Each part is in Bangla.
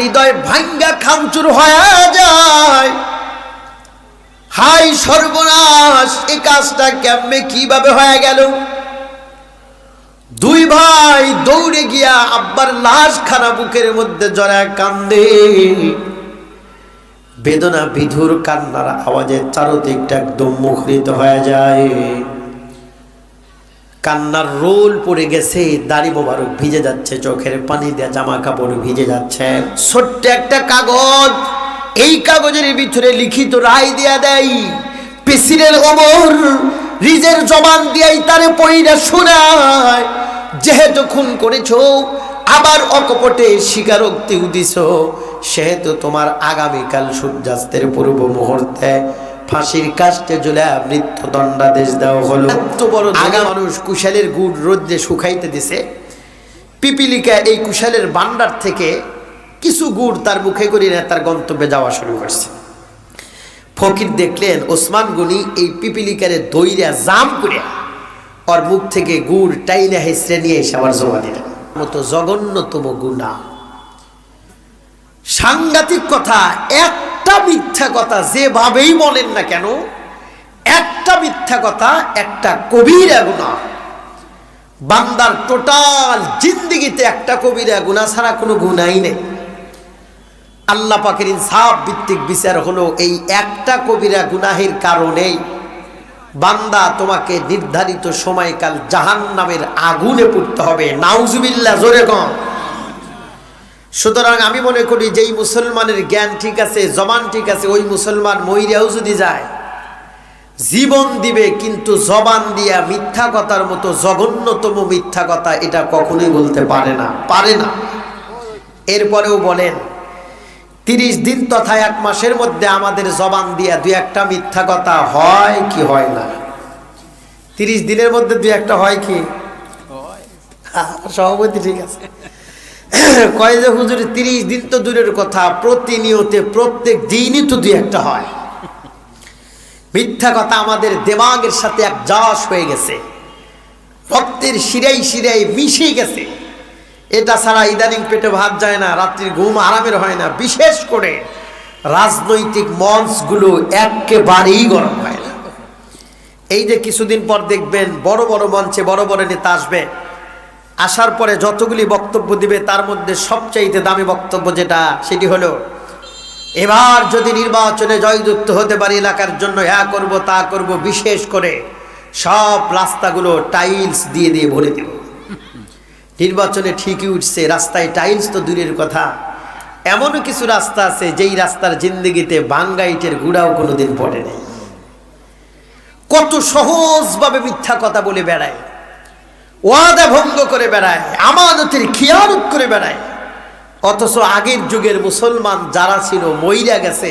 হৃদয় ভাঙ্গা খামচুর হয়ে যায়। হাই সর্বনাশ, এই কাজটা কেমনে কিভাবে হয়ে গেল? দুই ভাই দৌড়ে গিয়া আব্বার লাশ খানা বুকের মধ্যে জড়ায় কান্দে। বেদনা বিধুর কান্নার আওয়াজে চারদিকটা একদম মুখরিত হয়ে যায়। কান্নার রোল পড়ে গেছে, দাড়ি মোবারক ভিজে যাচ্ছে, চোখের পানি দেয়া জামা কাপড় ভিজে যাচ্ছে। ছোট্ট একটা কাগজ, এই কাগজের ভিতরে লিখিত রায় দেয়া দেয়। প্রেসিডেন্ট ওমর নিজের জবান দিয়াই তারে পড়িয়া শোনায়, যেহেতু খুন করেছ আবার অকপটে স্বীকারোক্তি দিছ, সেহেতু তোমার আগামীকাল সূর্যাস্তের পূর্ব মুহূর্তে ফাঁসির কাস্টে ঝুলে মৃত্যুদণ্ডাদেশ দেওয়া হলো। এত বড় আগা মানুষ কুশালের গুড় রোদ্রে শুকাইতে দিছে। পিপিলিকা এই কুশালের ভান্ডার থেকে কিছু গুড় তার মুখে করে তার গন্তব্যে যাওয়া শুরু করছে। ফকির দেখলেন ওসমান গনি এই পিপিলিকারে দইরা জাম করে ওর মুখ থেকে গুড় টাইনা হেসড়ে নিয়ে এসে আবার জমা দিলেন। মতো জঘন্যতম গুনাহ, সাংঘাতিক কথা। একটা মিথ্যা কথা যেভাবেই বলেন না কেন, একটা মিথ্যা কথা একটা কবিরা গুনাহ। বান্দার টোটাল জিন্দেগিতে একটা কবিরা গুনাহ ছাড়া কোনো গুনাহই নেই। আল্লাহ পাকের ইনসাফ ভিত্তিক বিচার হলো এই একটা কবিরা গুনাহের কারণেই বান্দা তোমাকে নির্ধারিত সময়কাল জাহান্নামের আগুনে পুড়তে হবে। নাউজুবিল্লাহ, জোরে কম। সুতরাং আমি মনে করি যেই মুসলমানের জ্ঞান ঠিক আছে, জবান ঠিক আছে, ওই মুসলমান মইরাও যদি যায় জীবন দিবে, কিন্তু জবান দিয়া মিথ্যা কথার মতো জঘন্যতম মিথ্যা কথা এটা কখনোই বলতে পারে না। এরপরেও বলেন 30 দিন তথা 1 মাসের মধ্যে আমাদের জবান দিয়া 2-1টা মিথ্যা কথা হয় কি হয় না? 30 দিনের মধ্যে 2-1টা হয় কি? সভাপতি ঠিক আছে কয় যে হুজুর 30 দিন তো দূরের কথা, প্রতিনিয়তে প্রত্যেক দিনই তো 2-1টা হয়। মিথ্যা কথা আমাদের দিমাগের সাথে একজাস হয়ে গেছে, রক্তের শিরায় শিরায় মিশে গেছে। এটা ছাড়া ইদানিং পেটে ভাত যায় না, রাত্রির ঘুম আরামের হয় না। বিশেষ করে রাজনৈতিক মঞ্চগুলো একেবারেই গরম হয় না। এই যে কিছুদিন পর দেখবেন বড় বড় মঞ্চে বড় বড় নেতা আসবে, আসার পরে যতগুলি বক্তব্য দিবে তার মধ্যে সবচাইতে দামি বক্তব্য যেটা, সেটি হলো এবার যদি নির্বাচনে জয়যুক্ত হতে পারি এলাকার জন্য করব তা করব, বিশেষ করে সব রাস্তাগুলো টাইলস দিয়ে দিয়ে ভরে দেব। নির্বাচনে ঠিকই উঠছে, রাস্তায় টাইলস তো দূরের কথা, এমনও কিছু রাস্তা আছে যেই রাস্তার জিন্দেগিতে ভাঙ্গা ইটের গুঁড়াও কোনোদিন পড়ে নেই। কত সহজভাবে মিথ্যা কথা বলে বেড়ায়, ওয়াদা ভঙ্গ করে বেড়ায়, আমানতের খিয়ানত করে বেড়ায়। অথচ আগের যুগের মুসলমান যারা ছিল মইরা গেছে,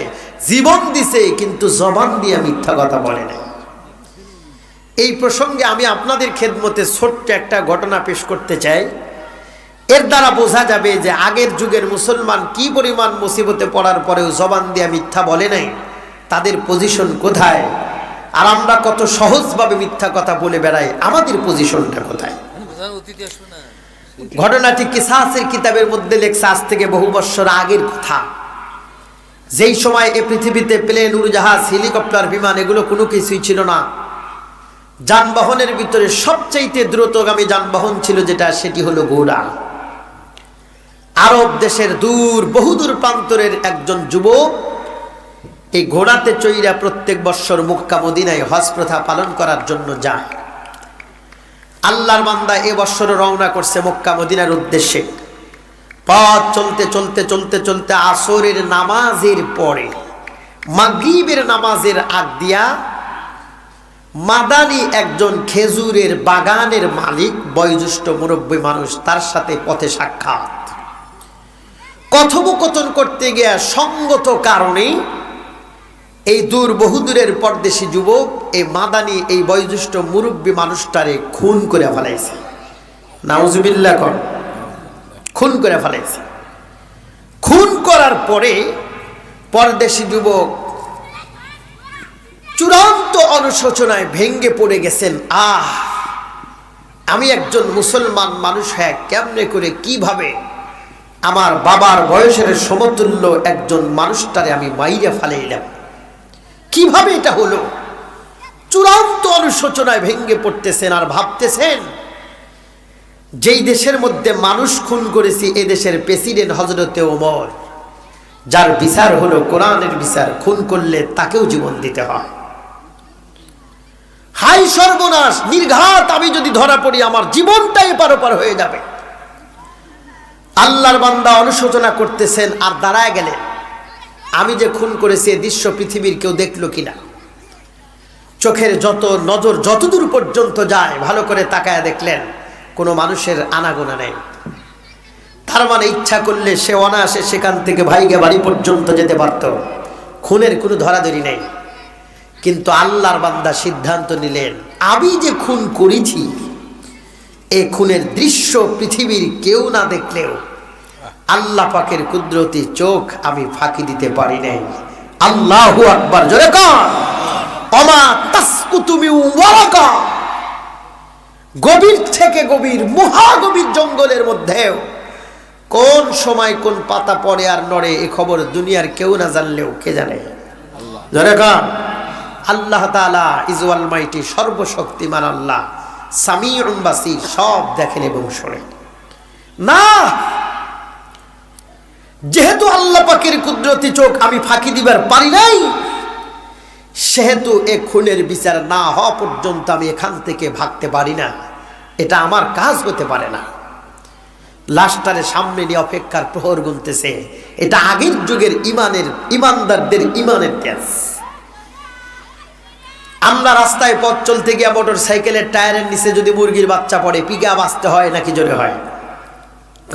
জীবন দিছে, কিন্তু জবান দিয়ে মিথ্যা কথা বলে নাই। এই প্রসঙ্গে আমি আপনাদের খেদমতে ছোট্ট একটা ঘটনা পেশ করতে চাই। এর দ্বারা বোঝা যাবে যে আগের যুগের মুসলমান কি পরিমাণ মুসিবতে পড়ার পরেও জবান দিয়ে মিথ্যা বলে নাই, তাদের পজিশন কোথায়, আর আমরা কত সহজভাবে মিথ্যা কথা বলে বেড়াই, আমাদের পজিশনটা কোথায়। ঘটনাটি কিসাসের কিতাবের মধ্যে লেখা, আজ থেকে বহু বছর আগের কথা। যেই সময় এই পৃথিবীতে প্লেন, উড়োজাহাজ, হেলিকপ্টার, বিমান এগুলো কোনো কিছুই ছিল না। যানবাহনের ভিতরে সবচাইতে দ্রুতগামী যানবাহন ছিল যেটা, সেটি হলো ঘোড়া। আরব দেশের বহুদূর প্রান্তরের একজন যুবক এই ঘোড়াতে চড়িয়া প্রত্যেক বৎসর মক্কা মদিনায় হজ প্রথা পালন করার জন্য যায়। আল্লাহর বান্দা এ বৎসর রওনা করছে মক্কা মদিনার উদ্দেশ্যে। পথ চলতে চলতে চলতে চলতে আসরের নামাজের পরে, মাগরিবের নামাজের আগ দিয়া মাদানি একজন খেজুরের বাগানের মালিক, বয়োজ্যেষ্ঠ মুরব্বী মানুষ, তার সাথে পথে সাক্ষাৎ। কথোপকথন করতে গিয়ে সঙ্গত কারণে এই বহুদূরের পরদেশি যুবক এই মাদানি এই বয়োজ্যেষ্ঠ মুরব্বী মানুষটারে খুন করে ফেলাইছে। নাউজুবিল্লাহ, খুন করে ফেলাইছে। খুন করার পরে পরদেশি যুবক চূড়ান্ত অনুশোচনায় ভেঙ্গে পড়ে গেছেন। আমি একজন মুসলমান মানুষ, হ্যাঁ কেমনে করে কিভাবে আমার বাবার বয়সের সমতুল্য একজন মানুষটারে আমি মাইরে ফেলাইলাম। কিভাবে এটা হলো? চূড়ান্ত অনুশোচনায় ভেঙে পড়তেছেন আর ভাবতেছেন, যেই দেশের মধ্যে মানুষ খুন করেছি এ দেশের প্রেসিডেন্ট হযরতে ওমর, যার বিচার হলো কোরআনের বিচার, খুন করলে তাকেও জীবন দিতে হয়। হাই সর্বনাশ, নির্ঘাত আমি যদি ধরা পড়ি আমার জীবনটাই এপার ওপার হয়ে যাবে। আল্লাহর বান্দা অনুশোচনা করতেছেন আর দাঁড়ায় গেলেন, আমি যে খুন করেছি এ দৃশ্য পৃথিবীর কেউ দেখলো কিনা। চোখের নজর যতদূর পর্যন্ত যায় ভালো করে তাকায় দেখলেন কোনো মানুষের আনাগোনা নেই। তার মানে ইচ্ছা করলে সে অনায়াসে সেখান থেকে ভাইগে বাড়ি পর্যন্ত যেতে পারত, খুনের কোনো ধরাধরি নেই। কিন্তু আল্লাহর বান্দা সিদ্ধান্ত নিলেন, আমি যে খুন করেছি এই খুনের দৃশ্য পৃথিবীর কেউ না দেখলেও আল্লাহ পাকের কুদরতি চোখ আমি ফাঁকি দিতে পারি নাই। আল্লাহু আকবার, জোরে কর। ওমা তাসকুতু মিন ওয়ারাকা, গভীর থেকে গভীর মহাগভীর জঙ্গলের মধ্যেও কোন সময় কোন পাতা পড়ে আর নড়ে এ খবর দুনিয়ার কেউ না জানলেও কে জানে? আল্লাহ। জোরে কর। আল্লাহ তাআলা ইজ অলমাইটি, সর্বশক্তিমান আল্লাহ, সামিউন বাসীর, সব দেখেন এবং শোনেন। না, যেহেতু আল্লাহ পাকের কুদরতি চোখ আমি ফাঁকি দিবার পারি নাই, সেহেতু এ খুনের বিচার না হওয়া পর্যন্ত আমি এখান থেকে ভাগতে পারি না, এটা আমার কাজ হতে পারে না। লাশটারে সামনে নিয়ে অপেক্ষার প্রহর গুনতেছে। এটা আগের যুগের ইমানদারদের ইমানের কেস। আমরা রাস্তায় পথ চলতে গিয়ে মোটর সাইকেলের টায়ারের নিচে যদি মুরগির বাচ্চা পড়ে পিকআপ আসতে হয় নাকি জোরে হয়?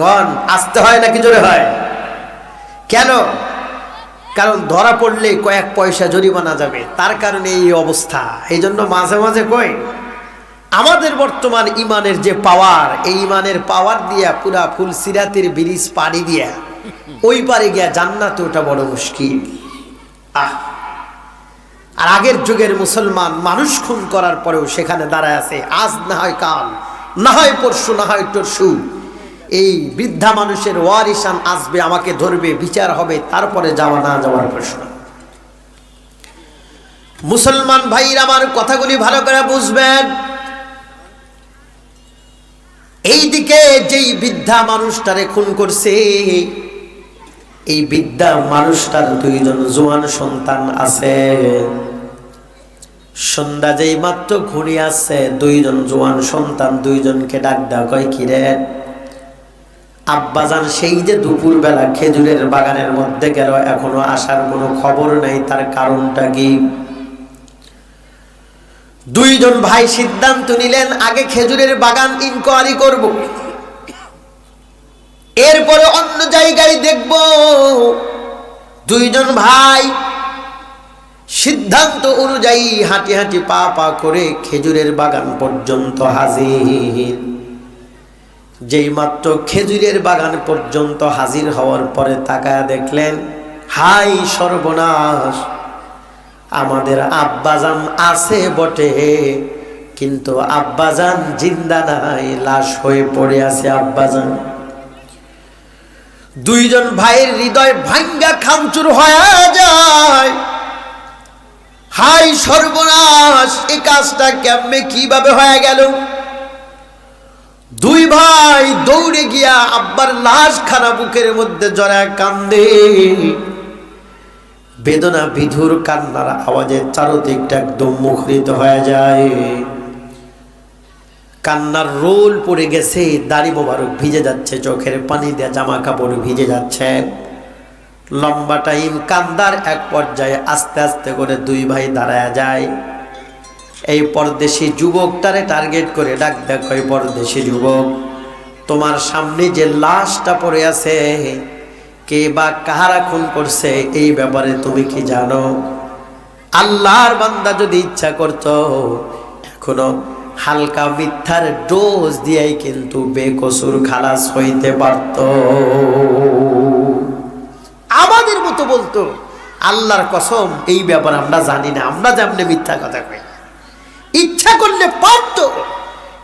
কোন আসতে হয় নাকি জোরে হয়? কেন? কারণ ধরা পড়লে কয়েক পয়সা জরিমানা যাবে, তার কারণে এই অবস্থা। এই জন্য মাঝে মাঝে কই আমাদের বর্তমান ইমানের যে পাওয়ার, এই ইমানের পাওয়ার দিয়া পুরা ফুল সিরাতের ব্রিজ পাড়ি দিয়া ওই পারে গিয়া জান্নাতে ওটা বড় মুশকিল। আর আগের যুগের মুসলমান মানুষ খুন করার পরেও সেখানে দাঁড়ায় আছে, আজ না হয় কাল, না হয় পরশু, না হয় তরশু এই বৃদ্ধা মানুষের ওয়ারিসান আসবে, আমাকে ধরবে, বিচার হবে, তারপরে যাওয়া না যাওয়ার প্রশ্ন। মুসলমান ভাইরা আমার কথাগুলি ভালো করে বুঝবেন। এইদিকে যেই বৃদ্ধা মানুষটারে খুন করছে, এই বৃদ্ধা মানুষটার দুইজন জোয়ান সন্তান আছে। সন্ধ্যা যেই মাত্র ঘুরে আসছে, দুইজন জোয়ান সন্তান দুইজনকে ডাক দেওয়া, কয় কিরে আব্বাজান সেই যে দুপুর বেলা খেজুরের বাগানের মধ্যে গেল, এখনো আসার কোনো খবর নাই, তার কারণটা কি? দুইজন ভাই সিদ্ধান্ত নিলেন আগে খেজুরের বাগান ইনকোয়ারি করব, এরপরে অন্য জায়গায় দেখব। দুইজন ভাই সিদ্ধান্ত অনুযায়ী হাঁটি হাঁটি পা পা করে খেজুরের বাগান পর্যন্ত হাজির। যেই মাত্র খেজুরের বাগান পর্যন্ত হাজির হওয়ার পরে তাকায়া দেখলেন, হাই সর্বনাশ, আমাদের আব্বাজান আছে বটে, কিন্তু আব্বাজান জিন্দা নাই, লাশ হয়ে পড়ে আছে আব্বাজান। দুইজন ভাইয়ের হৃদয় ভাঙ্গা খামচুর হয়ে যায়। হাই সর্বনাশ, এই কাজটা কেমনে কিভাবে হয়ে গেল? দুই ভাই দৌড়ে গিয়া আব্বার লাশ খানা বুকের মধ্যে জড়ায় কান্দে। বেদনা বিধুর কান্নার আওয়াজে চারদিকটা একদম মুখরিত হয়ে যায়। কান্নার রোল পড়ে গেছে, দাড়ি মোবারক ভিজে যাচ্ছে, চোখের পানি দিয়ে জামা কাপড় ভিজে যাচ্ছে। লম্বা টাইম কান্দার এক পর্যায়ে আস্তে আস্তে করে দুই ভাই দাঁড়ায় যায়। এই পরদেশি যুবকটারে টার্গেট করে ডাক দেখ, ওই পরদেশি যুবক, তোমার সামনে যে লাশটা পড়ে আছে, কে বা কাহারা খুন করছে এই ব্যাপারে তুমি কি জানো? আল্লাহর বান্দা যদি ইচ্ছা করত এখনো হালকা মিথ্যার ডোজ দিয়েই কিন্তু বেকসুর খালাস হইতে পারত। আমাদের মতো বলতো, আল্লাহর কসম এই ব্যাপার আমরা জানি না, আমরা যেমনি মিথ্যা কথা কই, ইচ্ছা করলে পারত।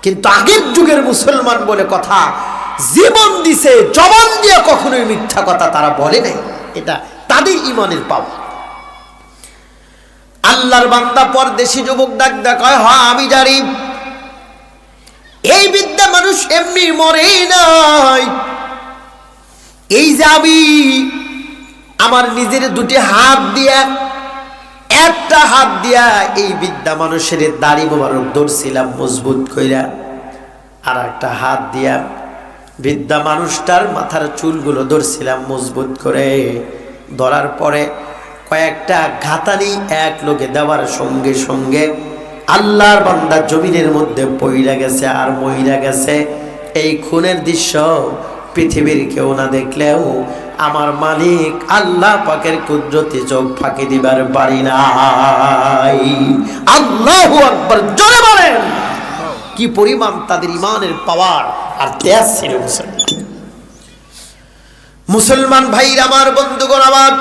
কিন্তু আগের যুগের মুসলমান বলে কথা, জীবন দিছে, জবান দিয়ে কখনোই মিথ্যা কথা তারা বলে নাই। এটা তাদের ঈমানের পাওয়া। আল্লাহর বান্দা পরদেশি যুবক ডাক কয়, হ্যাঁ আমি জানি এই বিদ্যা মানুষ এমনি মরেই নাই। এই যে আমি আমার নিজের দুটি হাত দিয়া, একটা হাত দিয়া এই বিদ্যা মানুষের দাড়ি মোবারক ধরছিলাম মজবুত কইরা, আর একটা হাত দিয়া বিদ্যা মানুষটার মাথার চুলগুলো ধরছিলাম মজবুত করে। ধরার পরে কয়েকটা ঘাতানি এক লোকে দেওয়ার সঙ্গে সঙ্গে আল্লাহর বান্দা জমিনের মধ্যে পইড়া গেছে আর মইরা গেছে। এই খুনের দৃশ্য পৃথিবীর কেউ না দেখলেও আমার মালিক আল্লাহ পাকের কুদরতি চোখ ফাঁকি দিবার পারি নাই। আল্লাহু আকবার, জোরে বলেন। কি পরিমাণ তাদের ঈমানের পাওয়ার আর তেজ ছিল। মুসলমান ভাইরা আমার, বন্ধুগণ আমার,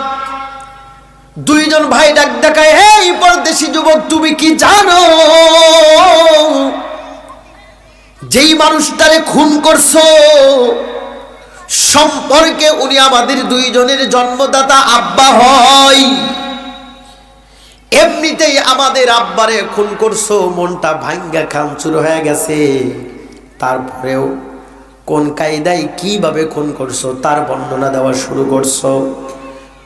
দুইজন ভাই ডাক দেখায়, হে পরদেশি যুবক, তুমি কি জানো যেই মানুষটারে খুন করছো সম্পর্কে উনি আমাদের দুইজনের জন্মদাতা আব্বা হয়। এমনিতেই আমাদের আব্বারে খুন করছো, মনটা ভাঙ্গা খামচুর হয়ে গেছে। তারপরেও কোন কায়দায় কিভাবে খুন করছো তার বর্ণনা দেওয়া শুরু করছো।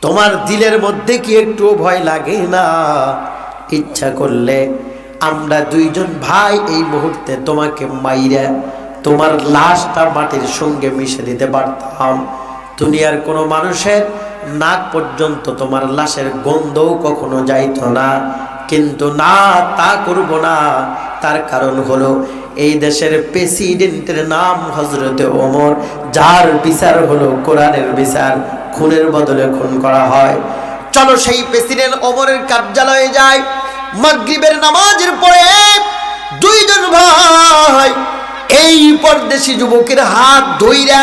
তোমার দিলের মধ্যে কি একটু ভয় লাগে না? ইচ্ছা করলে আমরা দুইজন ভাই এই মুহূর্তে তোমাকে মাইরা তোমার লাশটা মাটির সঙ্গে মিশে দিতে পারতাম। দুনিয়ার কোনো মানুষের নাক পর্যন্ত তোমার লাশের গন্ধও কখনো যাইতো না, কিন্তু না, তা করব না। তার কারণ হলো এই দেশের প্রেসিডেন্টের নাম হযরতে ওমর, যার বিচার হলো কোরআনের বিচার, খুনের বদলে খুন করা হয়। চলো সেই প্রেসিডেন্ট ওমরের কার্যালয়ে যাই। মাগরিবের নামাজের পরে দুইজন ভাই এই পরদেশি যুবকের হাত ধইরা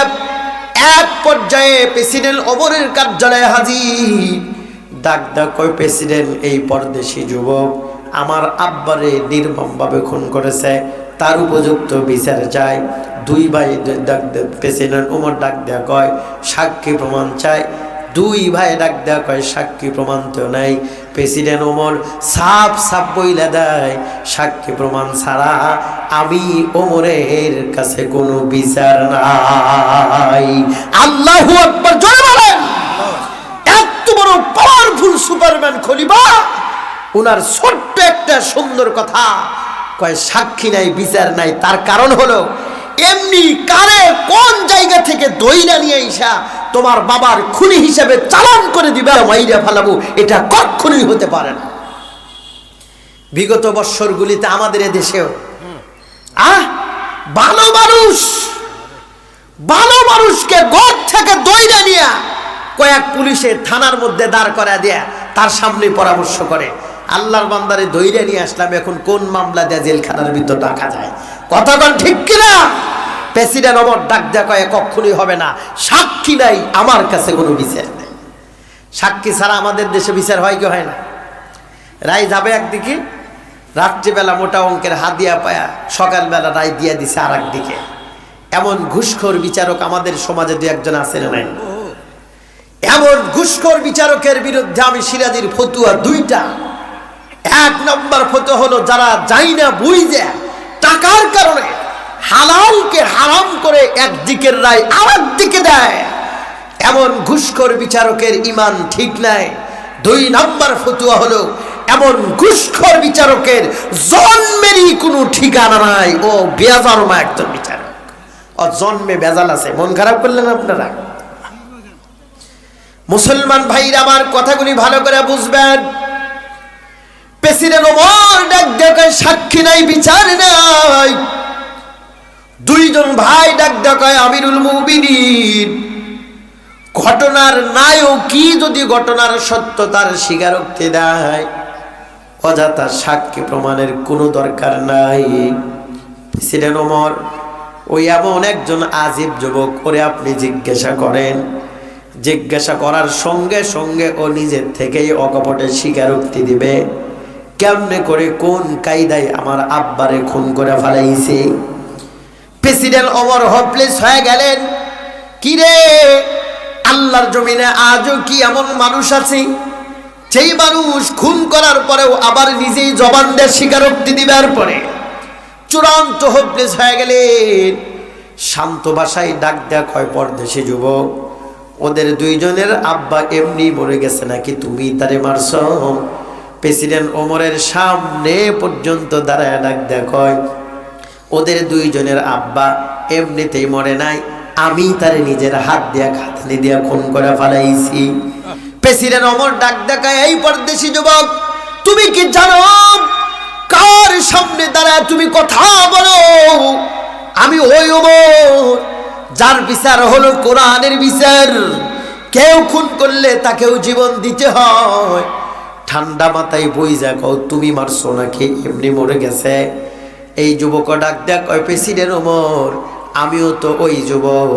এক পর্যায়ে প্রেসিডেন্ট ওমরের কার্যালয়ে হাজির। ডাক কয়, প্রেসিডেন্ট, এই পরদেশি যুবক আমার আব্বারে নির্মমভাবে খুন করেছে, তার উপযুক্ত বিচার চাই। দুই ভাই ডাক প্রেসিডেন্ট ওমর ডাক দেয়া কয়, সাক্ষী প্রমাণ চাই। দুই ভাই ডাক দেয়া কয়, সাক্ষী প্রমাণ তো নাই। প্রেসিডেন্ট ওমর সাফ সাফ বইলা দেয়, সাক্ষী প্রমাণ ছাড়া আমি ওমরের কাছে কোনো বিচার নাই। আল্লাহু আকবার, জোরে বলেন। এত বড় পাওয়ারফুল সুপারম্যান খলিফা, ওনার ছোট্ট একটা সুন্দর কথা কয়, সাক্ষী নাই, বিচার নাই। তার কারণ হলো এমনি কারে কোন জায়গা থেকে দইরা নিয়ে আইসা তোমার বাবার খুনি হিসেবে চালান করে দিবে, মাইরা ফেলাবো, এটা কখনোই হতে পারে না। বিগত বৎসরগুলিতে আমাদের দেশেও ভালো মানুষকে ঘর থেকে দইরা নিয়ে কয়েক পুলিশের থানার মধ্যে দাঁড় করা দেয়া তার সামনে পরামর্শ করে, আল্লাহর বান্দারে দইরা নিয়ে আসলাম, এখন কোন মামলা দেয়া জেলখানার ভিতর রাখা যায়। কথাটা ঠিক কিনা? প্রেসিডেন্ট ওমর ডাক দেয়া কয়, কখনোই হবে না, সাক্ষী নাই, আমার কাছে কোনো বিচার নেই। সাক্ষী ছাড়া আমাদের দেশে বিচার হয় কি হয় না? রায় যাবে একদিকে, রাত্রিবেলা মোটা অঙ্কের হাদিয়া পায়া সকালবেলা রায় দিয়া দিছে আর একদিকে। এমন ঘুষখোর বিচারক আমাদের সমাজে দু একজন আছে না নাই? এমন ঘুষখোর বিচারকের বিরুদ্ধে আমি সিরাজির ফতুয়া দুইটা। এক নম্বর ফতুয়া হলো, যারা যাই না বুঝে টাকার কারণে হালালকে হারাম করে একদিকের রায় আরেক দিকে দেয়, এমন ঘুষখোর বিচারকের ঈমান ঠিক নাই। দুই নম্বর ফতুয়া হলো, এমন ঘুষখোর বিচারকের জন্মেরই কোনো ঠিকানা নাই, ও বেজারমা একজন বিচারক, ও জন্মে বেজাল আছে। মন খারাপ করলেন আপনারা? মুসলমান ভাইরা আমার, কথাগুলি ভালো করে বুঝবেন। প্রেসিডেন্ট ওমর ডাক দেখায়, সাক্ষী নাই, বিচার নাই। দুইজন ভাই ডাক দেখায়, আমিরুল মুমিনিন, ঘটনার নায়ক কি যদি ঘটনার সত্যতার স্বীকারোক্তি দেয়, অযথা সাক্ষী প্রমাণের কোনো দরকার নাই। প্রেসিডেন্ট ওমর ওই এমন একজন আজীব যুবক, ওরে আপনি জিজ্ঞাসা করেন। জিজ্ঞাসা করার সঙ্গে সঙ্গে ও নিজের থেকেই অকপটে স্বীকারোক্তি দিবে, কেমনে করে কোন কায়দায় আমার আব্বারে খুন করে ফেলাইছে। প্রেসিডেন্ট ওমর হোপলেস হয়ে গেলেন। কি রে, আল্লাহর জমিনে আজও কি এমন মানুষ আছে যেই মানুষ খুন করার পরেও আবার নিজেই জবান দিয়ে স্বীকারোক্তি দিবার পরে চূড়ান্ত হোপলেস হয়ে গেলেন। শান্ত ভাষায় ডাক দেয়া কয়, পরদেশি যুবক, ওদের দুইজনের আব্বা এমনি মরে গেছে নাকি তুমি তারে মারছ? প্রেসিডেন্ট ওমরের সামনে পর্যন্ত দাঁড়ায় ডাক দেয়া কয়, ওদের দুইজনের আব্বা এমনিতেই মরে নাই, আমি তারে নিজের হাত দিয়া খাতানি দিয়া খুন করে ফেলাইছি। প্রেসিডেন্ট ওমর ডাক দেখায়, এই পরদেশি যুবক, তুমি কি জানো কার সামনে দাঁড়ায় তুমি কথা বলো? আমি ওই ওমর, যার বিচার হলো কোরআনের বিচার। কেউ খুন করলে তাকেও জীবন দিতে হয়। ঠান্ডা মাথায় বইজা কও, তুমি মারছো নাকি এমনি মরে গেছে? এই যুবক ডাক দেয়া কয়, প্রেসিডেন্ট ওমর, আমিও তো ওই যুবক,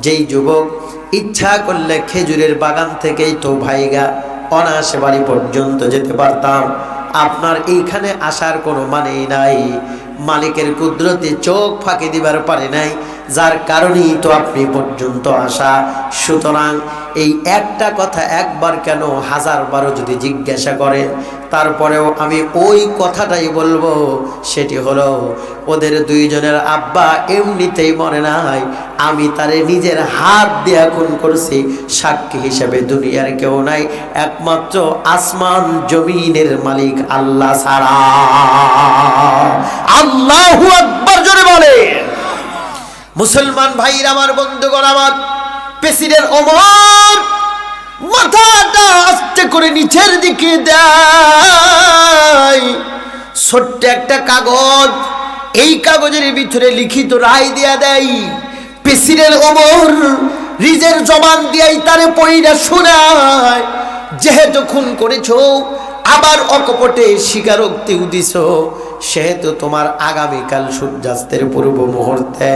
যেই যুবক ইচ্ছা করলে খেজুরের বাগান থেকেই তো ভাইগা অনায়াসে বাড়ি পর্যন্ত যেতে পারতাম। আপনার এইখানে আসার কোনো মানেই নাই। মালিকের কুদরতে চোখ ফাঁকি দিবার পারে নাই, যার কারণেই তো আপনি পর্যন্ত আসা। সুতরাং এই একটা কথা একবার কেন, 1000বারও যদি জিজ্ঞাসা করেন, তারপরেও আমি ওই কথাটাই বলবো। সেটি হলো, ওদের দুইজনের আব্বা এমনিতেই মরে নাই, আমি তারে নিজের হাত দিয়া খুন করছি। সাক্ষী হিসেবে দুনিয়ার কেউ নাই, একমাত্র আসমান জমিনের মালিক আল্লাহ ছাড়া। আল্লাহু আকবার জোরে বলে। মুসলমান ভাইরা আমার, বন্ধুগণ আমার, প্রেসিডেন্ট ওমর মাথাটা আস্তে করে নিচের দিকে দেয়। ছোট্ট একটা কাগজ, এই কাগজের ভিতরে লিখিত রায় দিয়া দেয়। প্রেসিডেন্ট ওমর নিজের জবান দিয়াই তারে পড়িয়া শোনায়, যেহেতু খুন করেছো, আবার অকপটে স্বীকারোক্তিও দিছ, সেহেতু তোমার আগামীকাল সূর্যাস্তের পূর্ব মুহূর্তে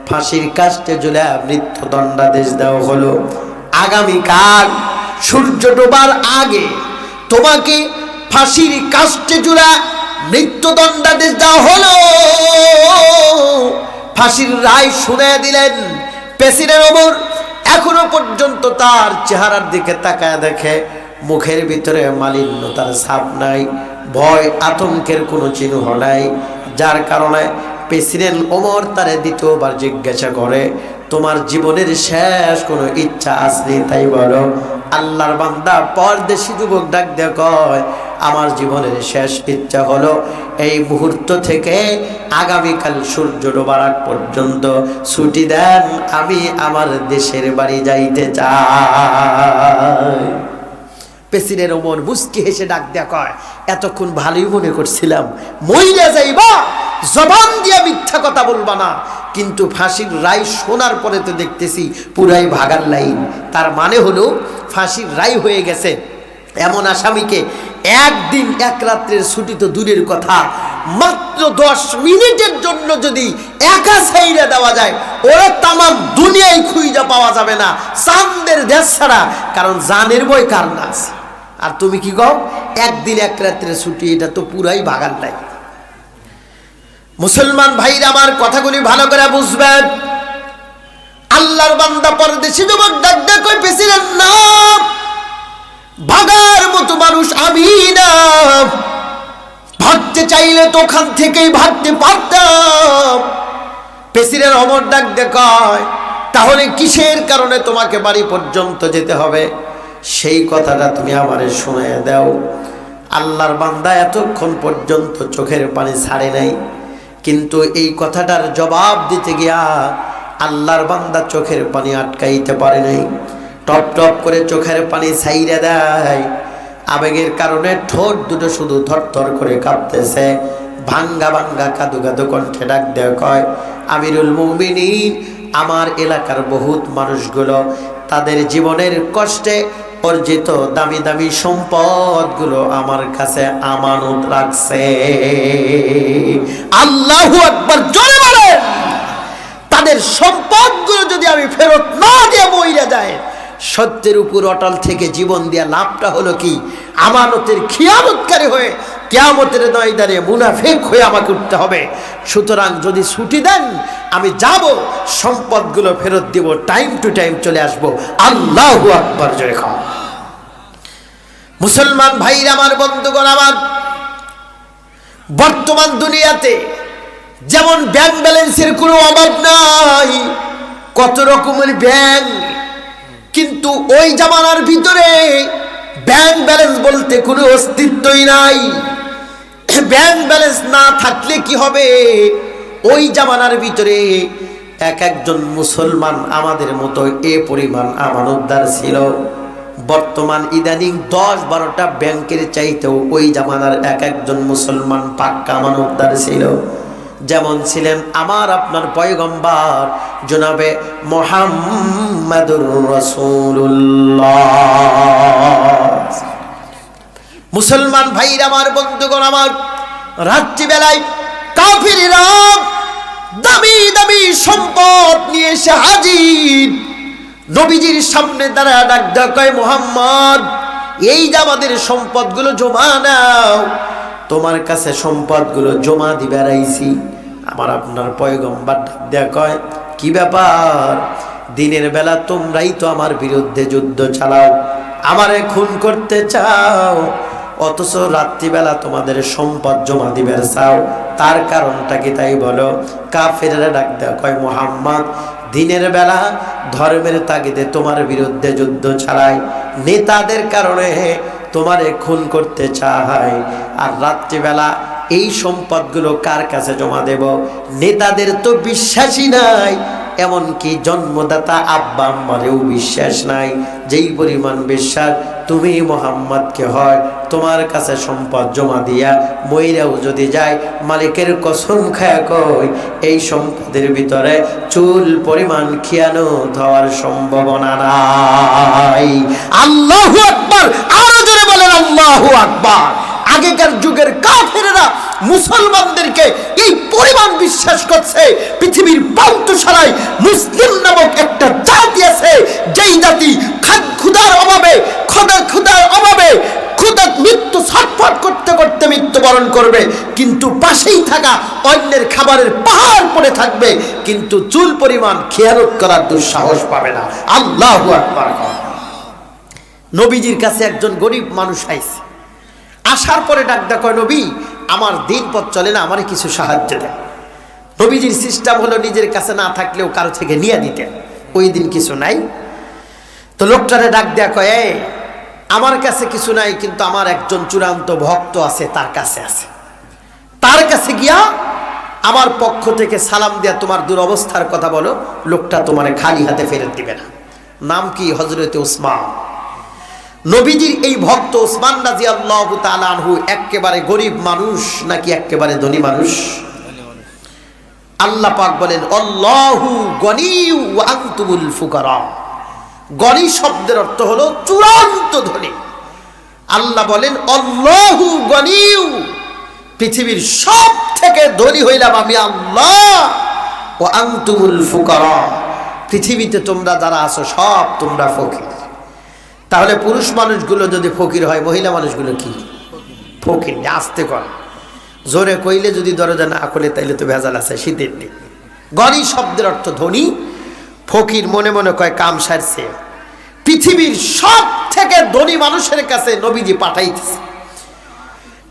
ফাঁসির কাস্টে ঝুলে মৃত্যুদণ্ডাদেশ দেওয়া হলো। আগামীকাল সূর্য ডোবার আগে তোমাকে ফাঁসির কাস্টে ঝুলে মৃত্যুদণ্ডাদেশ দেওয়া হলো। ফাঁসির রায় শুনে দিলেন প্রেসিডেন্ট ওমর। এখনো পর্যন্ত তার চেহারার দিকে তাকায় দেখে, মুখের ভিতরে মালিন্যতার ছাপ নাই, ভয় আতঙ্কের কোনো চিহ্ন নাই, যার কারণে প্রেসিডেন্ট ওমর তারে দ্বিতীয়বার জিজ্ঞাসা করে, তোমার জীবনের শেষ কোনো ইচ্ছা আছে তাই বলো। আল্লাহর বান্দা পরদেশি যুবক ডাক দিয়ে কয়, আমার জীবনের শেষ ইচ্ছা হলো এই মুহূর্ত থেকে আগামীকাল সূর্য ডোবার আগ পর্যন্ত ছুটি দেন, আমি আমার দেশের বাড়ি যাইতে চাই। প্রেসিডেন্ট ওমর মুস্কি হেসে ডাক দেয়া কয়, এতক্ষণ ভালোই মনে করছিলাম মইরা যাইবা, জবান দিয়া মিথ্যা কথা বলবা না, কিন্তু ফাঁসির রায় শোনার পরে তো দেখতেছি পুরাই ভাগার লাইন। তার মানে হলো ফাঁসির রায় হয়ে গেছে। এমন আসামিকে একদিন এক রাত্রের ছুটি তো দূরের কথা, মাত্র 10 মিনিটের জন্য যদি একা ছাইরা দেওয়া যায়, ওরা তামাম দুনিয়ায় খুঁজে পাওয়া যাবে না, চাঁদের দেশ ছাড়া। কারণ জানের বই কার না আছে। আর তুমি কি কও, একদিন এক রাত্রের ছুটি, এটা তো পুরাই ভাগার লাইন। মুসলমান ভাইরা আমার, কথাগুলি ভালো করে বুঝবেন। আল্লাহর বান্দা পরদেশি যুবক ডাক ডাক কই, প্রেসিডেন্ট না, ভাগার মতো মানুষ আমি না। ভাগতে চাইলে তো ওখান থেকেই ভাগতে পারতাম। প্রেসিডেন্ট ওমর ডাক দেখায়, তাহলে কিসের কারণে তোমাকে বাড়ি পর্যন্ত যেতে হবে, সেই কথাটা তুমি আমারে শুনে দাও। আল্লাহর বান্দা এতক্ষণ পর্যন্ত চোখের পানি ছাড়ে নাই, কিন্তু এই কথাটার জবাব দিতে গিয়া আল্লাহর বান্দা চোখের পানি আটকাইতে পারে নাই। টপ টপ করে চোখের পানি ছাইরে দেয়। আবেগের কারণে ঠোঁট দুটো শুধু থরথর করে কাঁপতেছে। ভাঙ্গা ভাঙ্গা কাদু কাদু কণ্ঠে ডাক দেয়া কয়, আমিরুল মুমিনিন, আমার এলাকার বহুত মানুষগুলো তাদের জীবনের কষ্টে অর্জিত দামি দামি সম্পদগুলো আমার কাছে আমানত রাখছে। আল্লাহু আকবার জোরে বলেন। তাদের সম্পদগুলো যদি আমি ফেরত না দিয়ে মইরা যায়, সত্যের উপর অটল থেকে জীবন দিয়া লাভটা হলো কি, আমানতের খিয়ানতকারী হয়ে কিয়ামতের ময়দানে মুনাফিক হয়ে আমাকে উঠতে হবে। সুতরাং যদি ছুটি দেন আমি যাব, সম্পদগুলো ফেরত দিব, টাইম টু টাইম চলে আসবো। আল্লাহু আকবার জোরে খাও। মুসলমান ভাইরা আমার, বন্ধুগণ আমার, বর্তমান দুনিয়াতে যেমন ব্যাংক ব্যালেন্সের কোনো অভাব নাই, কত রকমের ব্যাংক, কিন্তু ওই জামানার ভিতরে ব্যাংক ব্যালেন্স বলতে কোনো অস্তিত্বই নাই। ব্যাংক ব্যালেন্স না থাকলে কি হবে? ওই জামানার ভিতরে এক একজন মুসলমান আমাদের মতো এ পরিমাণ আমানতদার ছিল। বর্তমান ইদানিং 10-12টা ব্যাংকের চাইতেও ওই জামানার এক একজন মুসলমান পাক্কা আমানতদার ছিল। যেমন ছিলেন আমার আপনার পয়গম্বর জনাবে মুহাম্মাদুর রাসূলুল্লাহ। মুসলমান ভাইরা আমার, বন্ধুগণ আমার, রাত্রিবেলায় কাফিররা দামি দামি সম্পদ নিয়ে এসে হাজির। নবীজির সামনে দাঁড়ায় ডাক দেয়া কয়, মুহাম্মদ, এই যে আমাদের সম্পদগুলো জমা নাও, তোমার কাছে সম্পদগুলো জমা দিবে আইছি। আমার আপনার পয়গম্বর ডাক দেয়া কয়, কি ব্যাপার? দিনের বেলা তোমরাই তো আমার বিরুদ্ধে যুদ্ধ চালাও, আমারে খুন করতে চাও, অথচ রাত্রিবেলা তোমাদের সম্পদ জমা দিবে চাও, তার কারণটা কি তাই বলো? কাফেররা ডাক দেয়া কয়, মুহাম্মদ, দিনের বেলা ধর্মের তাগিদে তোমার বিরুদ্ধে যুদ্ধ চালায়, নেতাদের কারণে তোমারে খুন করতে চায়, আর রাত্রিবেলা এই সম্পদগুলো কার কাছে জমা দেব? নেতাদের তো বিশ্বাসই নাই, এমনকি জন্মদাতা আব্বা আম্মারেও বিশ্বাস নাই। যেই পরিমাণ বিশ্বাস তুমি মুহাম্মদকে হয় তোমার কাছে সম্পদ জমা দিয়া মইরাও যদি যায়, মালিকের কসম খায়া কই, এই সম্পদের ভিতরে চুল পরিমাণ খিয়ানত হওয়ার সম্ভাবনা নাই। আল্লাহু আকবার, আরো জোরে বলেন আল্লাহু আকবার। আগেকার যুগের কাফেররা মুসলমানদেরকে এই পরিমাণ বিশ্বাস করছে, পৃথিবীর পান্তুশালায় মুসলিম নামক একটা জাতি আছে, যেই জাতি ক্ষুধার অভাবে মৃত্যু ছটফট করতে করতে মৃত্যুবরণ করবে, কিন্তু পাশেই থাকা অন্যের খাবারের পাহাড় পড়ে থাকবে, কিন্তু চুল পরিমাণ খেয়ানত করার দুঃসাহস পাবে না। আল্লাহু আকবার। নবীজির কাছে একজন গরিব মানুষ আইছে, আসার পরে ডাক দেয়া কয়, নবী, আমার দিন পথ চলে না, আমারে কিছু সাহায্য দেন। নবীজির সিস্টেম হলো নিজের কাছে না থাকলেও কারো থেকে নিয়ে দিতেন। ওই দিন কিছু নাই, তো লোকটারে ডাক দেয়া কয়, আমার কাছে কিছু নাই, কিন্তু আমার একজন চূড়ান্ত ভক্ত আছে, তার কাছে আছে, তার কাছে গিয়া আমার পক্ষ থেকে সালাম দিয়া তোমার দুরবস্থার কথা বলো, লোকটা তোমারে খালি হাতে ফেরত দিবে না। নাম কি? হযরতে উসমান। নবীজির এই ভক্ত উসমান রাদিয়াল্লাহু তাআলা আনহু একেবারে গরিব মানুষ নাকি একেবারে ধনী মানুষ? আল্লাহ পাক বলেন, আল্লাহু গনিয়্যু ওয়া আনতুমুল ফুকারা। গনি শব্দের অর্থ হলো চূড়ান্ত ধনী। আল্লাহ বলেন, আল্লাহু গনিয়্যু, পৃথিবীর সব থেকে ধনী হইলাম আমি আল্লাহ, ওয়া আনতুমুল ফুকারা, পৃথিবীতে তোমরা যারা আছো সব তোমরা ফকির। তাহলে পুরুষ মানুষগুলো যদি ফকির হয়, মহিলা মানুষগুলো কি ফকির? আস্তে কর, জোরে কইলে যদি দরজা না খোলে তাইলে তো ভেজাল আছে। শীতের দিন গনি শব্দের অর্থ ধনী, ফকির মনে মনে কয় কাম সারছে। পৃথিবীর সব থেকে ধনী মানুষের কাছে নবীজি পাঠাইতেছে,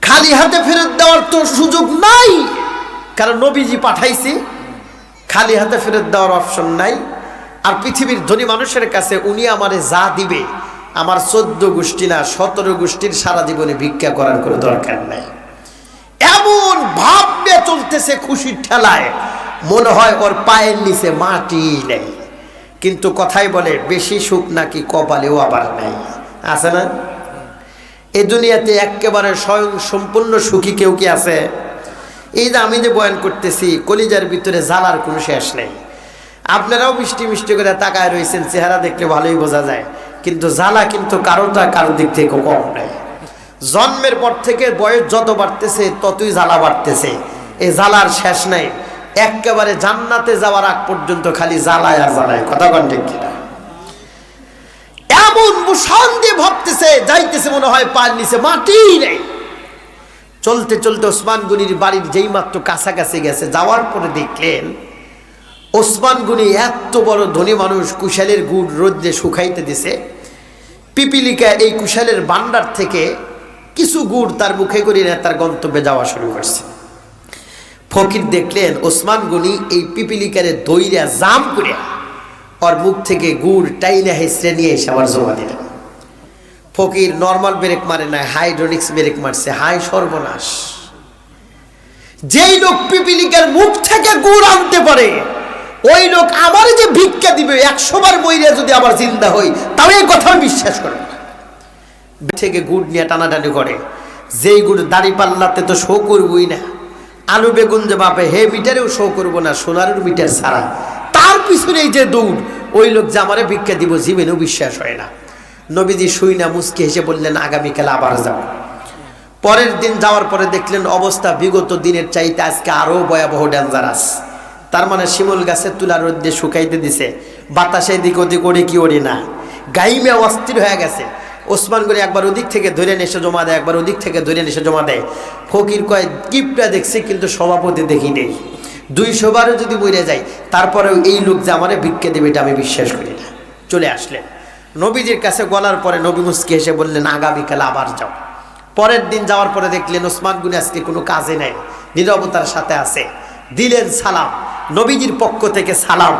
খালি হাতে ফেরত দেওয়ার তো সুযোগ নাই, কারণ নবীজি পাঠাইছে, খালি হাতে ফেরত দেওয়ার অপশন নাই। আর পৃথিবীর ধনী মানুষের কাছে উনি আমারে যা দিবে, আমার 14 গোষ্ঠী না 17 গোষ্ঠীর সারা জীবনে ভিক্ষা করার কোনো দরকার নাই। এমন ভাব নিয়ে চলতেছে খুশির ঠেলায়, মনে হয় ওর পায়ের নিচে মাটি নেই। কিন্তু কথাই বলে, বেশি সুখ নাকি কপালেও আবার নাই, আছে না? এই দুনিয়াতে একেবারে স্বয়ং সম্পূর্ণ সুখী কেউ কি আছে? এই যে আমি যে বয়ান করতেছি, কলিজার ভিতরে জ্বালার কোনো শেষ নেই। আপনারাও মিষ্টি মিষ্টি করে তাকায় রয়েছেন, চেহারা দেখলে ভালোই বোঝা যায়, কিন্তু জ্বালা কিন্তু কারোর দিক থেকে কম নেই। জন্মের পর থেকে বয়স যত বাড়তেছে ততই জ্বালা বাড়তেছে, এই জ্বালার শেষ নাই। একেবারে জান্নাতে যাওয়ার আগ পর্যন্ত খালি জ্বালায় আর জ্বালায়, কথা কন ঠিক কিনা? এমন মুশান দিয়ে ভাবতেছে, যাইতেছে মনে হয় পায়ের নিচে মাটি নেই। চলতে চলতে ওসমান গনির বাড়ির যেই মাত্র কাছাকাছি গেছে, যাওয়ার পরে দেখলেন ওসমান গনি এত বড় ধনী মানুষ, কুশালের গুড় রোদ্রে শুকাইতে দিছে। পিপিলিকা এই কুশালের ভান্ডার থেকে কিছু গুড় তার মুখে করে নিয়ে তার গন্তব্যে যাওয়া শুরু করছে। ফকির দেখলেন ওসমান গনি এই পিপিলিকারে দইরা জাম করে ওর মুখ থেকে গুড় টাইনা হেসড়ে নিয়ে এসে আবার জমা দিলেন। ফকির নর্মাল ব্রেক মারে না, হাইড্রোলিক্স ব্রেক মারছে। হাই সর্বনাশ! যেই লোক পিপিলিকার মুখ থেকে গুড় আনতে পারে ওই লোক আমার যে ভিক্ষা দিবে 100 বার মইরা যদি আবার জিন্দা হই তাও এই কথা বিশ্বাস করে না। থেকে গুড় নিয়ে টানাটানি করে। যেই গুড় দাড়ি পাল্লাতে তো শো করবই না, আলু বেগুন যে বাপে হে মিটারেও শো করবো না, সোনারের মিটার ছাড়া। তার পিছনেই যে দৌড়, ওই লোক যে আমারে ভিক্ষা দিব জীবনেও বিশ্বাস হয় না। নবীজি শুই না মুচকি হেসে বললেন আগামীকাল আবার যাব। পরের দিন যাওয়ার পরে দেখলেন অবস্থা বিগত দিনের চাইতে আজকে আরো ভয়াবহ ডেঞ্জারাস। তার মানে শিমুল গাছে তুলা রোদ্রে শুকাইতে দিছে, বাতাসে দিক ওদিক ওড়ে কি ওড়ে না, গাইমে অস্থির হয়ে গেছে। ওসমান গনি একবার ওদিক থেকে ধরে এসে জমা দেয়, একবার ওদিক থেকে ধরে এসে জমা দেয়। ফকির কয় কিপটা দেখছে কিন্তু সভাপতি দেখি নেই। 200 বারও যদি মরে যায় তারপরেও এই লোক যে আমারে ভিক্ষা দেবে এটা আমি বিশ্বাস করি না। চলে আসলেন নবীজির কাছে, গলার পরে নবী মুচকি হেসে বললেন আগামীকাল আবার যাও। পরের দিন যাওয়ার পরে দেখলেন ওসমান গনি আজকে কোনো কাজে নাই, নীরবতার সাথে আছে। দিলেন সালাম, নবীজির পক্ষ থেকে সালাম,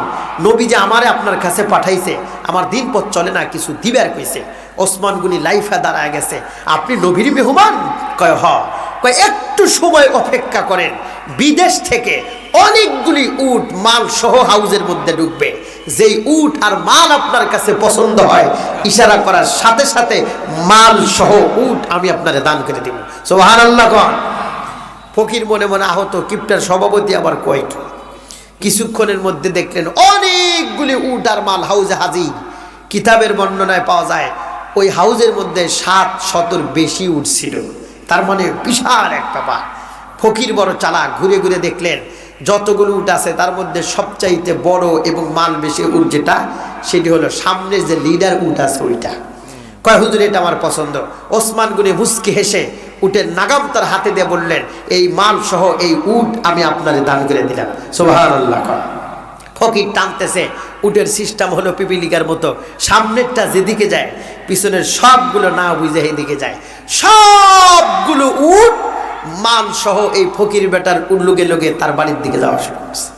নবীজি আমারে আপনার কাছে পাঠাইছে, আমার দিন পথ চলে না, কিছু দিবার কইছে। ওসমান গনি লাইফে দাঁড়ায় গেছে, আপনি নবীর মেহমান? কয় হ। কয় একটু সময় অপেক্ষা করেন, বিদেশ থেকে অনেকগুলি উট মাল সহ হাউজের মধ্যে ঢুকবে। যেই উট আর মাল আপনার কাছে পছন্দ হয় ইশারা করার সাথে সাথে মাল সহ উট আমি আপনারে দান করে দিব। সুবহানাল্লাহ। কন ফকির মনে মনে আহত, কিপটার সভাপতি আবার কয় কি? কিছুক্ষণের মধ্যে দেখলেন অনেকগুলি উট আর মাল হাউজে হাজির। কিতাবের বর্ণনায় পাওয়া যায় ওই হাউজের মধ্যে 700-র বেশি উট ছিল। তার মানে বিশাল একটা ব্যাপার। ফকির বড় চালাক, ঘুরে ঘুরে দেখলেন যতগুলো উট আছে তার মধ্যে সবচাইতে বড় এবং মাল বেশি উট যেটা, সেটি হলো সামনের যে লিডার উট আছে ওইটা। কয় হুজুর এটা আমার পছন্দ। ওসমান গনি মুচকি হেসে উটের নাগাম তার হাতে দিয়ে বললেন এই মাল সহ এই উট আমি আপনারে দান করে দিলাম। সুবহানাল্লাহ। ফকির টানতেছে, উটের সিস্টেম হলো পিপিলিকার মতো, সামনেরটা যেদিকে যায় পিছনের সবগুলো না বুঝে এদিকে যায়। সবগুলো উট মাল সহ এই ফকির বেটার উল্লুগে লোগে তার বাড়ির দিকে যাওয়া শুরু করছে।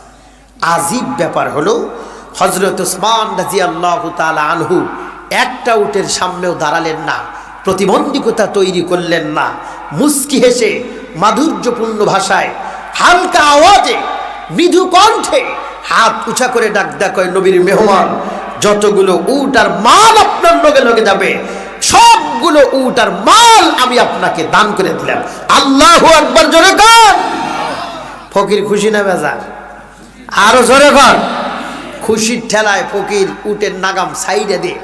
আজীব ব্যাপার হলো হযরত ওসমান রাদিয়াল্লাহু তাআলা আনহু একটা উটের সামনেও দাঁড়ালেন না, প্রতিবন্ধকতা তৈরি করলেন না। মুচকি হেসে মাধুর্যপূর্ণ ভাষায় হালকা আওয়াজে মৃদু কণ্ঠে হাত উঁচা করে ডাক কয় নবীর মেহমান, যতগুলো উট আর মাল আপনার লগে লগে যাবে সবগুলো উট আর মাল আমি আপনাকে দান করে দিলাম। আল্লাহু আকবার। জোরে কর। ফকির খুশি না বেজার? আরো জোরে কর। খুশির ঠেলায় ফকির উটের নাগাম সাইডে দিয়ে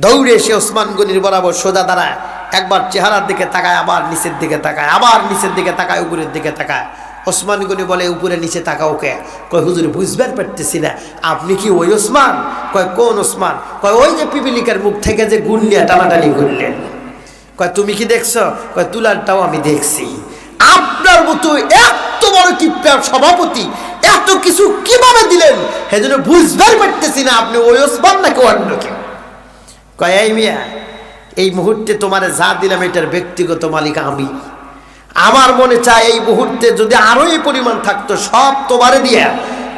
দৌড়ে এসে ওসমান গনির বরাবর সোজা দাঁড়ায়। একবার চেহারার দিকে তাকায়, আবার নিচের দিকে তাকায়, আবার নিচের দিকে তাকায়, উপরের দিকে তাকায়। ওসমান গনি বলে উপরে নিচে তাকাও কে? কয় হুজুর বুঝবার পারতেছি না, আপনি কি ওই ওসমান? কয় কোন ওসমান? কয় ওই যে পিপিলিকার মুখ থেকে যে গুণ নিয়ে টানাটানি করলেন। কয় তুমি কি দেখছো? কয় তুলারটাও আমি দেখছি। আপনার মতো এত বড় কিপটার সভাপতি এত কিছু কিভাবে দিলেন সেজন্য বুঝবার পারতেছি না আপনি ওই ওসমান নাকি অন্য কেউ। কয় এই মিয়া, এই মুহূর্তে তোমারে যা দিলাম এটার ব্যক্তিগত মালিক আমি। আমার মনে চায় এই মুহূর্তে যদি আরো এই পরিমাণ থাকতো সব তোমারে দিয়া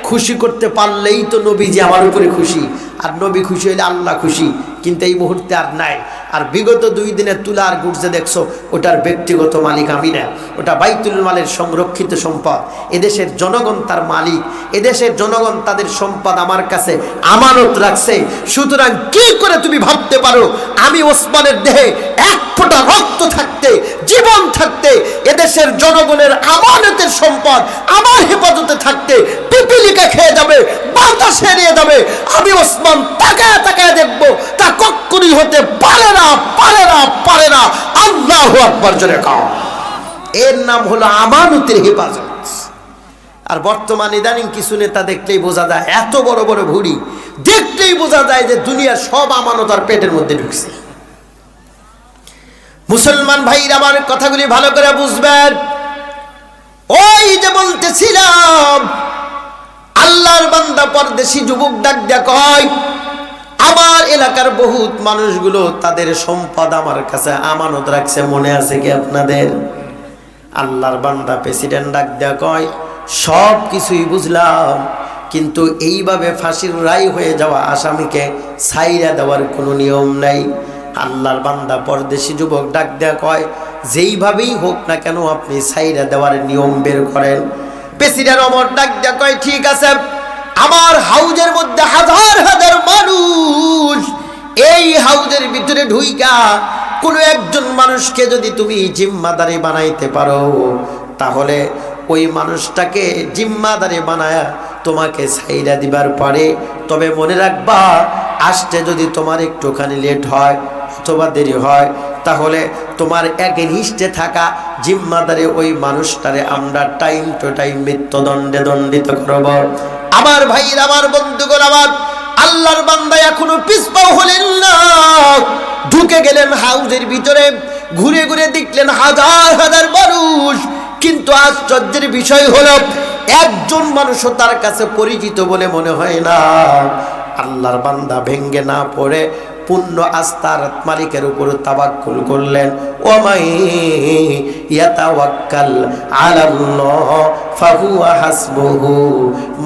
খুশি করতে পারলেই তো নবীজি আমার উপরে খুশি, আর নবী খুশি হইলে আল্লাহ খুশি। কিন্তু এই মুহূর্তে আর নাই। আর বিগত 2 দিনের তুলা আর গুড়ছে দেখছো, ওটার ব্যক্তিগত মালিক আমি না, ওটা বাইতুল মালের সংরক্ষিত সম্পদ। এদেশের জনগণ তার মালিক, এদেশের জনগণ তাদের সম্পদ আমার কাছে আমানত রাখছে। সুতরাং কি করে তুমি ভাবতে পারো আমি ওসমানের দেহে এক ফোঁটা রক্ত থাকতে, জীবন থাকতে, এদেশের জনগণের আমানতের সম্পদ আমার হেফাজতে থাকতে পিপিলিকা খেয়ে যাবে, বাতাসে নিয়ে যাবে, আমি ওসমান তাকায় তাকায় দেখবো? তা কখনোই হতে পারে না, পারে না, পারে না। আল্লাহু আকবার। জোরে কাও। এর নাম হলো আমানতের হেফাজত। আর বর্তমান ইদানিং কিছু নেতা দেখলেই বোঝা যায়, এত বড় বড় ভুঁড়ি দেখলেই বোঝা যায় যে দুনিয়ার সব আমানত আর পেটের মধ্যে ঢুকছে। মুসলমান ভাইরা আমার কথাগুলি ভালো করে বুঝবেন। ওই যে বলতেছিলাম, আল্লাহর বান্দা পরদেশি যুবক ডাক দেয়া কয়, আমার এলাকার বহুত মানুষগুলো তাদের সম্পদ আমার কাছে আমানত রাখছে, মনে আছে কি আপনাদের? আল্লাহর বান্দা প্রেসিডেন্ট ডাক দেয়া কয়, সব কিছুই বুঝলাম, কিন্তু এইভাবে ফাঁসির রায় হয়ে যাওয়া আসামিকে ছাইরা দেওয়ার কোনো নিয়ম নাই। আল্লাহর বান্দা পরদেশি যুবক ডাক দেয়া কয়, যেইভাবেই হোক না কেন আপনি ছাইরা দেওয়ার নিয়ম বের করেন। প্রেসিডেন্ট ওমর ডাক দেয়া কয়, ঠিক আছে, আমার হাউজের মধ্যে হাজার হাজার মানুষ, এই হাউজের ভিতরে ঢুইকা কোনো একজন মানুষকে যদি তুমি জিম্মাদারি বানাইতে পারো, তাহলে ওই মানুষটাকে জিম্মাদারি বানায়া তোমাকে ছাইরা দিবার পারে। তবে মনে রাখবা, আসতে যদি তোমার একটুখানি লেট হয় অথবা দেরি হয়, তাহলে তোমার এগেইনস্টে থাকা জিম্মাদারি ওই মানুষটারে আমরা টাইম টু টাইম মৃত্যুদণ্ডে দণ্ডিত করব। আমার ভাইরা, আমার বন্ধুগণ, আমার আল্লাহর বান্দা এখনো পিছপাও হলেন না, ঢুকে গেলেন হাউজের ভিতরে। ঘুরে ঘুরে দেখলেন হাজার হাজার মানুষ, কিন্তু আশ্চর্যের বিষয় হলো একজন মানুষও তার কাছে পরিচিত বলে মনে হয় না। আল্লাহর বান্দা ভেঙ্গে না পড়ে পূর্ণ আস্থার মালিকের উপর তাওয়াক্কুল করলেন। ওমাই ইয়াতাওয়াক্কাল আলাল্লাহ ফাহুয়া হাসবুহু,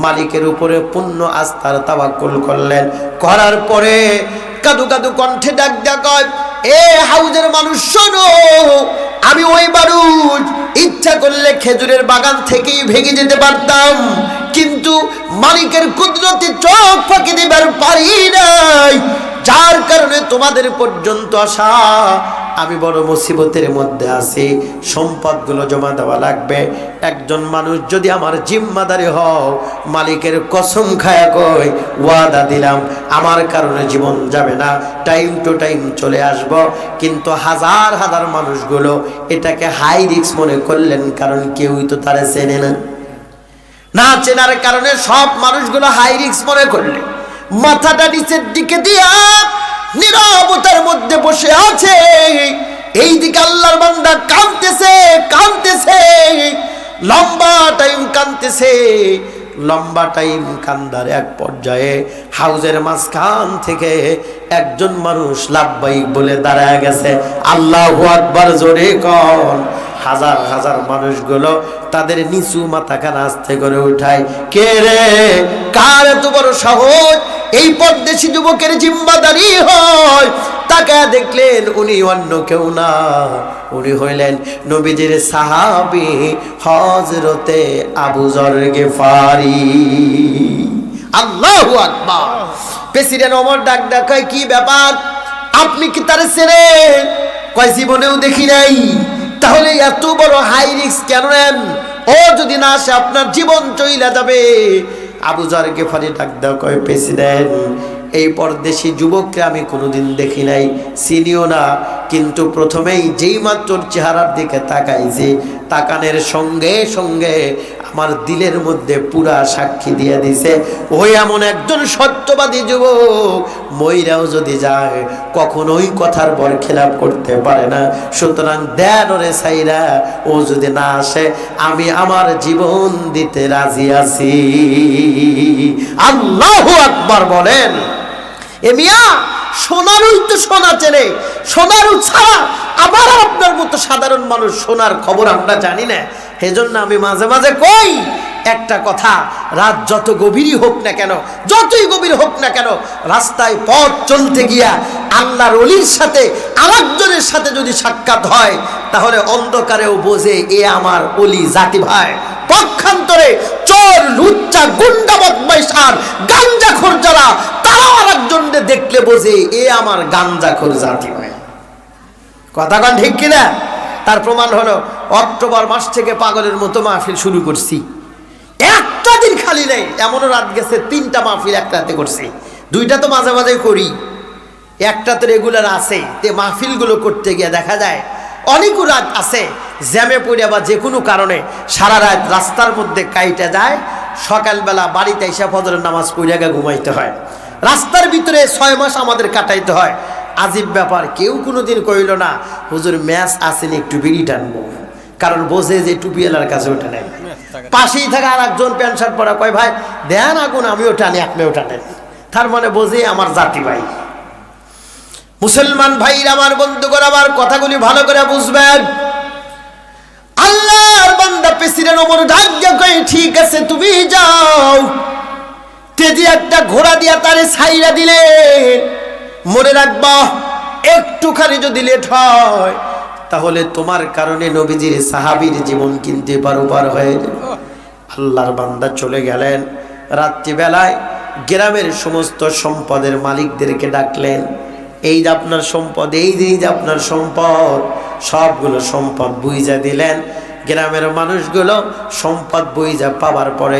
মালিকের উপরে পূর্ণ আস্থার তাওয়াক্কুল করলেন। করার পরে কাদু কাদু কণ্ঠে ডাক দেয়া কয়, এ হাউজের মানুষ শোনো, আমি ওই মানুষ, ইচ্ছা করলে খেজুরের বাগান থেকেই ভেঙে যেতে পারতাম, কিন্তু মালিকের কুদরতে চোখ ফাঁকি দিবার পারি নাই, যার কারণে তোমাদের পর্যন্ত আসা। আমি বড় মুসিবতের মধ্যে আছি, সম্পদগুলো জমা দেওয়া লাগবে। একজন মানুষ যদি আমার জিম্মাদারি হও, মালিকের কসম খায়া কই, ওয়াদা দিলাম আমার কারণে জীবন যাবে না, টাইম টু টাইম চলে আসব। কিন্তু হাজার হাজার মানুষগুলো এটাকে হাই রিস্ক মনে করলেন, কারণ কেউই তো তারা চেনে না। না চেনার কারণে সব মানুষগুলো হাই রিস্ক মনে করলেন। মাথাটা নিচের দিকে দিয়া নীরবতার মধ্যে বসে আছে। এইদিকে আল্লাহর বান্দা কাঁদতেছে কাঁদতেছে, লম্বা টাইম কাঁদতেছে। লম্বা টাইম কান্দার এক পর্যায়ে হাউজের মাঝখান থেকে একজন মানুষ লাব্বাইক বলে দাঁড়ায় গেছে। আল্লাহু আকবার জোরে কন। হাজার হাজার মানুষগুলো তাদের নিচু মাথাখানা আস্তে করে উঠায়। কে রে, কার এত বড় সাহস এই পরদেশি যুবকের জিম্মাদারি হয়? তাকে দেখলেন উনি অন্য কেউ না, উনি হইলেন নবীজির সাহাবী হযরতে আবু যর গিফারি। আল্লাহু আকবার। প্রেসিডেন্ট ওমর ডাক কয়, কি ব্যাপার, আপনি কি তারে চেনেন? কয়, জীবনেও দেখি নাই। তাহলে এত বড় হাই রিস্ক কেন নেন? ও যদি না আসে আপনার জীবন চইলা যাবে। আবু যর গিফারি ডাক দেওয়া কয়, প্রেসিডেন্ট, এই পরদেশি যুবককে আমি কোনোদিন দেখি নাই, চিনিও না, কিন্তু প্রথমেই যেই মাত্র চেহারার দিকে তাকাইছি, তাকানের সঙ্গে সঙ্গে আমার দিলের মধ্যে পুরা সাক্ষী দিয়ে দিছে, ওই এমন একজন সত্যবাদী যুবক, মইরাও যদি যায় কখনোই কথার বর খেলাপ করতে পারে না। সুতরাং দেন ওরে সাইরা, ও যদি না আসে আমি আমার জীবন দিতে রাজি আছি। আল্লাহু আকবার বলেন। এ মিয়া, সোনারুই তো সোনা চেনে, সোনারু ছাড়া আবার আপনার মতো সাধারণ মানুষ সোনার খবর আমরা জানি না। সেজন্য আমি মাঝে মাঝে কই একটা কথা, রাত যত গভীরই হোক না কেন, যতই গভীর হোক না কেন, রাস্তায় পথ চলতে গিয়া আল্লাহর ওলির সাথে আরেকজনের সাথে যদি সাক্ষাৎ হয়, তাহলে অন্ধকারেও বোঝে এ আমার ওলি জাতি ভাই। পক্ষান্তরে চোর, লুচ্চা, গুন্ডা, বদমাইশ আর গাঞ্জাখোর যারা, তারাও আরেকজনকে দেখলে বোঝে এ আমার গাঞ্জাখোর জাতি ভাই। কথা কন ঠিক কিনা? তার প্রমাণ হলো অক্টোবর মাস থেকে পাগলের মতো মাহফিল শুরু করছি, একটা দিন খালি নেই। এমনও রাত গেছে 3টা মাহফিল এক রাতে করছি, 2টা তো মাঝে মাঝে করি, একটা তো রেগুলার আছে। তে মাহফিলগুলো করতে গিয়ে দেখা যায় অনেকও রাত আছে, জ্যামে পড়ে বা যে কোনো কারণে সারা রাত রাস্তার মধ্যে কাইটা যায়। সকালবেলা বাড়িতে এসে ফজরের নামাজ পড়ে গিয়ে ঘুমাইতে হয়। রাস্তার ভিতরে 6 মাস আমাদের কাটাইতে হয়। আজীব ব্যাপার, কেউ কোনোদিন কইল না হুজুর ম্যাচ আসেনি একটু বিড়ি টানবো, কারণ বোঝে যে টুপিওয়ালার কাছে ওঠে নেয়। পাশেই থাকা আর একজন প্যান্ট শার্ট পরা কয় ভাই দেন আগুন আমিও টানি আপনিও টানেন, তার মানে বোঝে আমার জাতি ভাই। মুসলমান ভাইরা আমার, বন্ধুগণ আমার, কথাগুলি ভালো করে বুঝবেন। আল্লাহর বান্দা প্রেসিডেন্ট ওমর ডাক দিয়ে কয় ঠিক আছে তুমি যাও, তেজি একটা ঘোড়া দিয়া তারে ছাইরা দিলে, মনে রাখবা একটুখানি যদি লেট হয় তাহলে তোমার কারণে নবীজির সাহাবীর জীবন কিনতে পার হয়ে যাবে। আল্লাহর বান্দা চলে গেলেন। রাত্রিবেলায় গ্রামের সমস্ত সম্পদের মালিকদেরকে ডাকলেন, এই যে আপনার সম্পদ, এই যে আপনার সম্পদ, সবগুলো সম্পদ বুঝা দিলেন। গ্রামের মানুষগুলো সম্পদ বুঝা পাওয়ার পরে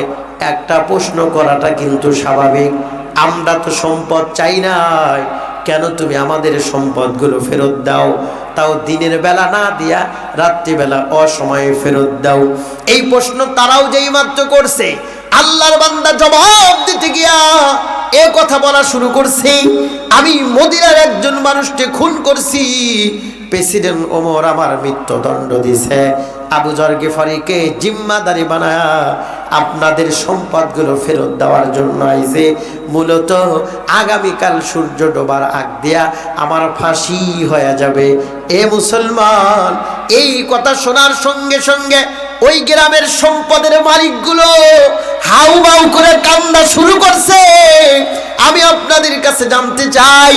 একটা প্রশ্ন করাটা কিন্তু স্বাভাবিক, আমরা তো সম্পদ চাই নাই, কেন তুমি আমাদের সম্পদগুলো ফেরত দাও, তাও দিনের বেলা না দিয়া রাত্রিবেলা অসময়ে ফেরত দাও। এই প্রশ্ন তারাও যেই মাত্র করছে, আল্লাহর বান্দা জবাব দিতে গিয়া এ কথা বলা শুরু করছে, আমি মদিনার একজন মানুষকে খুন করছি, প্রেসিডেন্ট ওমর আমার মৃত্যুদণ্ড দিছে, আবু যর গিফারিকে জিম্মাদারি বানায়া আপনাদের সম্পদগুলো ফেরত দেওয়ার জন্য আইছে। মূলত আগামীকাল সূর্য ডোবার আগ দিয়া আমার ফাঁসি হয়ে যাবে। এ মুসলমান, এই কথা শোনার সঙ্গে সঙ্গে ওই গ্রামের সম্পদের মালিকগুলো হাউমাউ করে কান্না শুরু করছে। আমি আপনাদের কাছে জানতে চাই,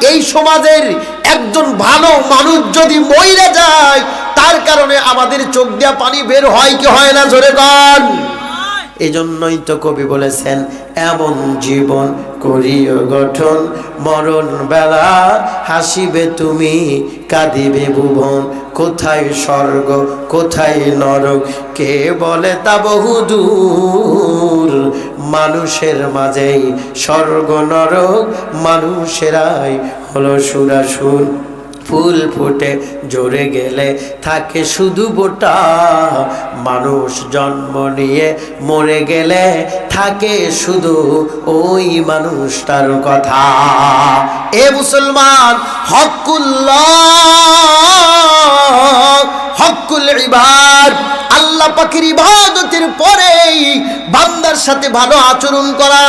এই সমাজের একজন ভালো মানুষ যদি মইরা যায়, তার কারণে আমাদের চোখ দিয়া পানি বের হয় কি হয় না? জোরে বল। এজন্যই তো কবি বলেছেন, এমন জীবন করিও গঠন, মরণ বেলা হাসিবে তুমি, কাঁদিবে ভুবন, কোথায় স্বর্গ কোথায় নরক, কে বলে তা বহুদূর, মানুষের মাঝেই স্বর্গ নরক, মানুষেরাই হলো সুরাসুর। ফুল ফুটে জোরে গেলে থাকে শুধু বোটা, মানুষ জন্ম নিয়ে মরে গেলে থাকে শুধু ওই মানুষটার কথা। এ মুসলমান, হকুল ইবাদ, আল্লাহ পাকের ইবাদতের পরেই বান্দার সাথে ভালো আচরণ করা।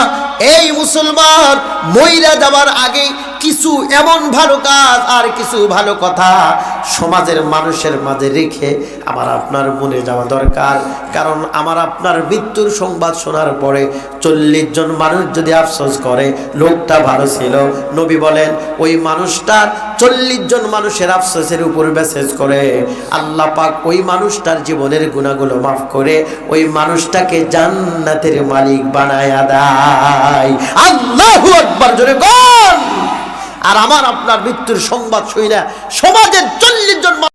এই মুসলমান, মইরা যাবার আগে কিছু এমন ভালো কাজ আর কিছু ভালো কথা সমাজের মানুষের মাঝে রেখে আমার আপনার মনে যাওয়া দরকার। কারণ আমার আপনার মৃত্যুর সংবাদ শোনার পরে 40 জন মানুষ যদি আফসোস করে লোকটা ভালো ছিল, নবী বলেন ওই মানুষটার 40 জন মানুষের আফসোসের উপর মেসেজ করে আল্লাহ পাক ওই মানুষটার জীবনের গুনাহগুলো মাফ করে ওই মানুষটাকে জান্নাতের মালিক বানায়া দেয়। আল্লাহু আকবার, জোরে বল। আর আমার আপনার মৃত্যুর সংবাদ শুনে সমাজের 40